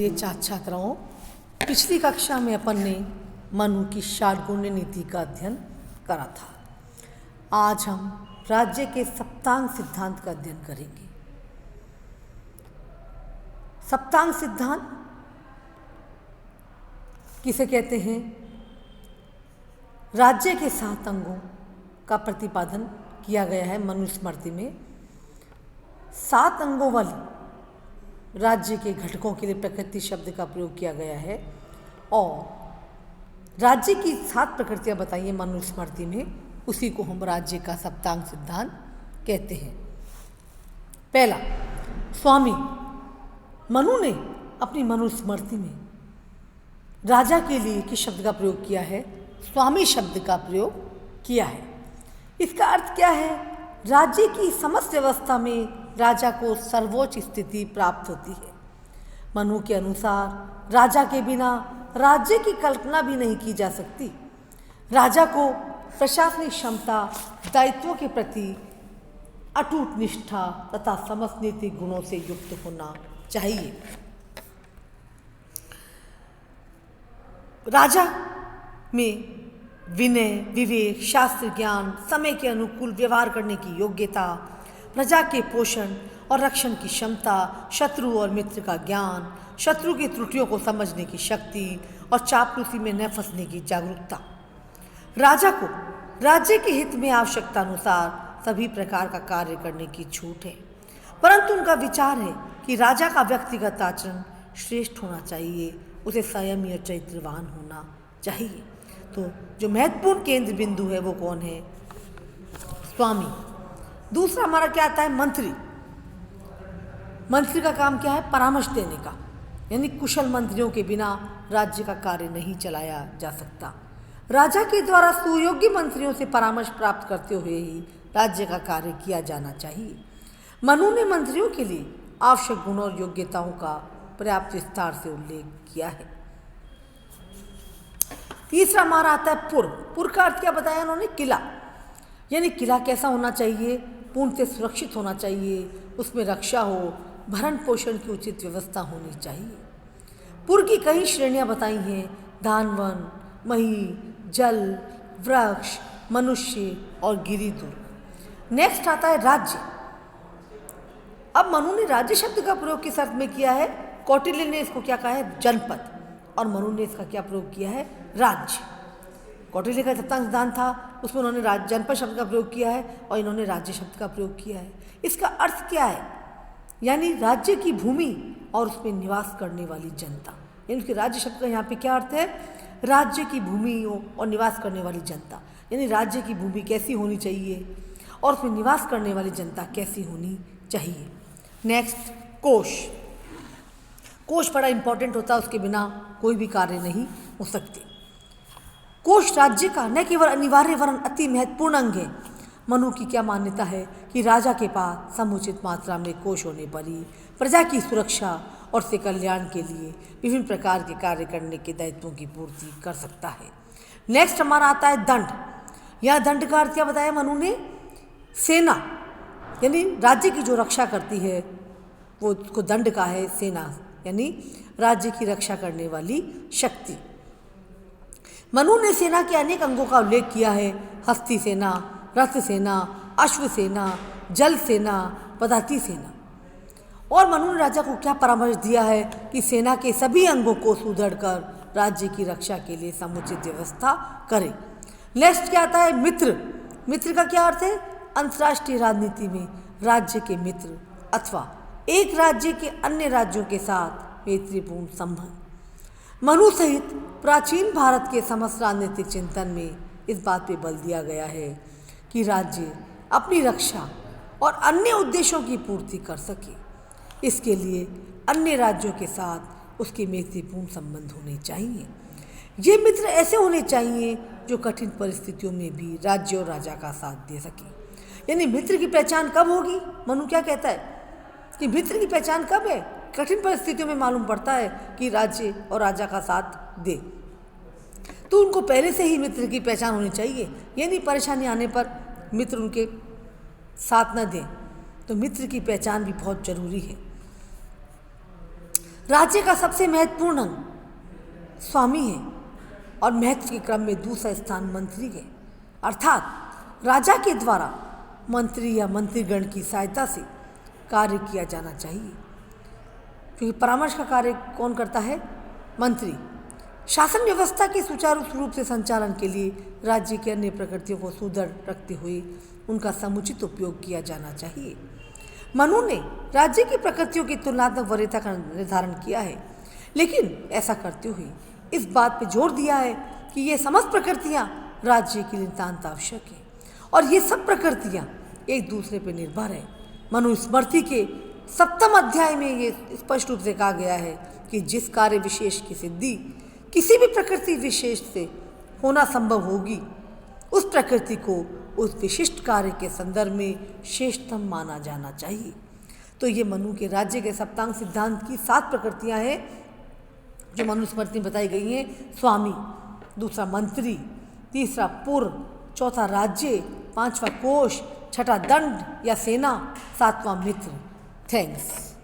ये छात्राओं, पिछली कक्षा में अपन ने मनु की षाड्गुण्य नीति का अध्ययन करा था। आज हम राज्य के सप्तांग सिद्धांत का अध्ययन करेंगे। सप्तांग सिद्धांत किसे कहते हैं? राज्य के 7 अंगों का प्रतिपादन किया गया है मनुस्मृति में। 7 अंगों वाली राज्य के घटकों के लिए प्रकृति शब्द का प्रयोग किया गया है और राज्य की 7 प्रकृतियां बताई हैं मनुस्मृति में, उसी को हम राज्य का सप्तांग सिद्धांत कहते हैं। पहला, स्वामी। मनु ने अपनी मनुस्मृति में राजा के लिए किस शब्द का प्रयोग किया है? स्वामी शब्द का प्रयोग किया है। इसका अर्थ क्या है? राज्य की समस्त व्यवस्था में राजा को सर्वोच्च स्थिति प्राप्त होती है। मनु के अनुसार राजा के बिना राज्य की कल्पना भी नहीं की जा सकती। राजा को प्रशासनिक क्षमता, दायित्वों के प्रति अटूट निष्ठा तथा समस्त नैतिक गुणों से युक्त होना चाहिए। राजा में विनय, विवेक, शास्त्र ज्ञान, समय के अनुकूल व्यवहार करने की योग्यता, प्रजा के पोषण और रक्षण की क्षमता, शत्रु और मित्र का ज्ञान, शत्रु की त्रुटियों को समझने की शक्ति और चापलूसी में न फंसने की जागरूकता। राजा को राज्य के हित में आवश्यकता अनुसार सभी प्रकार का कार्य करने की छूट है, परंतु उनका विचार है कि राजा का व्यक्तिगत आचरण श्रेष्ठ होना चाहिए, उसे संयमी और चरित्रवान होना चाहिए। तो जो महत्वपूर्ण केंद्र बिंदु है वो कौन है? स्वामी। दूसरा हमारा क्या आता है? मंत्री। मंत्री का काम क्या है? परामर्श देने का, यानी कुशल मंत्रियों के बिना राज्य का कार्य नहीं चलाया जा सकता। राजा के द्वारा सुयोग्य मंत्रियों से परामर्श प्राप्त करते हुए ही राज्य का कार्य किया जाना चाहिए। मनु ने मंत्रियों के लिए आवश्यक गुणों और योग्यताओं का पर्याप्त विस्तार से उल्लेख किया है। तीसरा हमारा आता है पुर। पुर का अर्थ क्या बताया उन्होंने? किला। यानी किला कैसा होना चाहिए? पूर्णतः सुरक्षित होना चाहिए, उसमें रक्षा हो, भरण पोषण की उचित व्यवस्था होनी चाहिए। पुर की कई श्रेणियां बताई हैं: धानवन, मही, जल, वृक्ष, मनुष्य और गिरिदुर्ग। नेक्स्ट आता है राज्य। अब मनु ने राज्य शब्द का प्रयोग किस अर्थ में किया है? कौटिल्य ने इसको क्या कहा है? जनपद। और मनु ने इसका क्या प्रयोग किया है? राज्य। कौटिल्य का सप्तांग सिद्धांत था, उसमें उन्होंने जनपद शब्द का प्रयोग किया है और इन्होंने राज्य शब्द का प्रयोग किया है। इसका अर्थ क्या है? यानी राज्य की भूमि और उसमें निवास करने वाली जनता। यानी उसके राज्य शब्द का यहाँ पे क्या अर्थ है? राज्य की भूमि और निवास करने वाली जनता। यानी राज्य की भूमि कैसी होनी चाहिए और उसमें निवास करने वाली जनता कैसी होनी चाहिए। नेक्स्ट, कोश। कोश बड़ा इंपॉर्टेंट होता है, उसके बिना कोई भी कार्य नहीं हो सकते। कोश राज्य का न केवल अनिवार्य वरन अति महत्वपूर्ण अंग है। मनु की क्या मान्यता है कि राजा के पास समुचित मात्रा में कोश होने पर ही प्रजा की सुरक्षा और उसके कल्याण के लिए विभिन्न प्रकार के कार्य करने के दायित्वों की पूर्ति कर सकता है। नेक्स्ट हमारा आता है दंड। यह दंड का अर्थ क्या बताया मनु ने? सेना। यानी राज्य की जो रक्षा करती है वो उसको दंड का है सेना, यानी राज्य की रक्षा करने वाली शक्ति। मनु ने सेना के अनेक अंगों का उल्लेख किया है: हस्ती सेना, रथ सेना, अश्व सेना, जल सेना, पदाति सेना। और मनु ने राजा को क्या परामर्श दिया है कि सेना के सभी अंगों को सुदृढ़ कर राज्य की रक्षा के लिए समुचित व्यवस्था करें। नेक्स्ट क्या आता है? मित्र। मित्र का क्या अर्थ है? अंतर्राष्ट्रीय राजनीति में राज्य के मित्र अथवा एक राज्य के अन्य राज्यों के साथ मैत्रीपूर्ण संबंध। मनु सहित प्राचीन भारत के समस्त राजनीतिक चिंतन में इस बात पे बल दिया गया है कि राज्य अपनी रक्षा और अन्य उद्देश्यों की पूर्ति कर सके। इसके लिए अन्य राज्यों के साथ उसके मैत्रीपूर्ण संबंध होने चाहिए। ये मित्र ऐसे होने चाहिए जो कठिन परिस्थितियों में भी राज्य और राजा का साथ दे सके। यानी मित्र की पहचान कब होगी? मनु क्या कहता है कि मित्र की पहचान कब है? कठिन परिस्थितियों में मालूम पड़ता है कि राज्य और राजा का साथ दे, तो उनको पहले से ही मित्र की पहचान होनी चाहिए। यानी परेशानी आने पर मित्र उनके साथ न दें, तो मित्र की पहचान भी बहुत जरूरी है। राज्य का सबसे महत्वपूर्ण अंग स्वामी है और महत्व के क्रम में दूसरा स्थान मंत्री है, अर्थात राजा के द्वारा मंत्री या मंत्रीगण की सहायता से कार्य किया जाना चाहिए, क्योंकि परामर्श का कार्य कौन करता है? मंत्री। शासन व्यवस्था के सुचारू रूप से संचालन के लिए राज्य की अन्य प्रकृतियों को सुदृढ़ रखते हुए उनका समुचित उपयोग किया जाना चाहिए। मनु ने राज्य की प्रकृतियों की तुलनात्मक वरीयता का निर्धारण किया है, लेकिन ऐसा करते हुए इस बात पर जोर दिया है कि ये समस्त प्रकृतियाँ राज्य के लिए नितांत आवश्यक है और ये सब प्रकृतियाँ एक दूसरे पर निर्भर है। मनुस्मृति के 7वें अध्याय में ये स्पष्ट रूप से कहा गया है कि जिस कार्य विशेष की सिद्धि किसी भी प्रकृति विशेष से होना संभव होगी, उस प्रकृति को उस विशिष्ट कार्य के संदर्भ में श्रेष्ठतम माना जाना चाहिए। तो ये मनु के राज्य के सप्तांग सिद्धांत की 7 प्रकृतियां हैं जो मनुस्मृति में बताई गई हैं। स्वामी, दूसरा मंत्री, तीसरा पुर, चौथा राज्य, 5वां कोश, छठा दंड या सेना, 7वां मित्र। थैंक्स।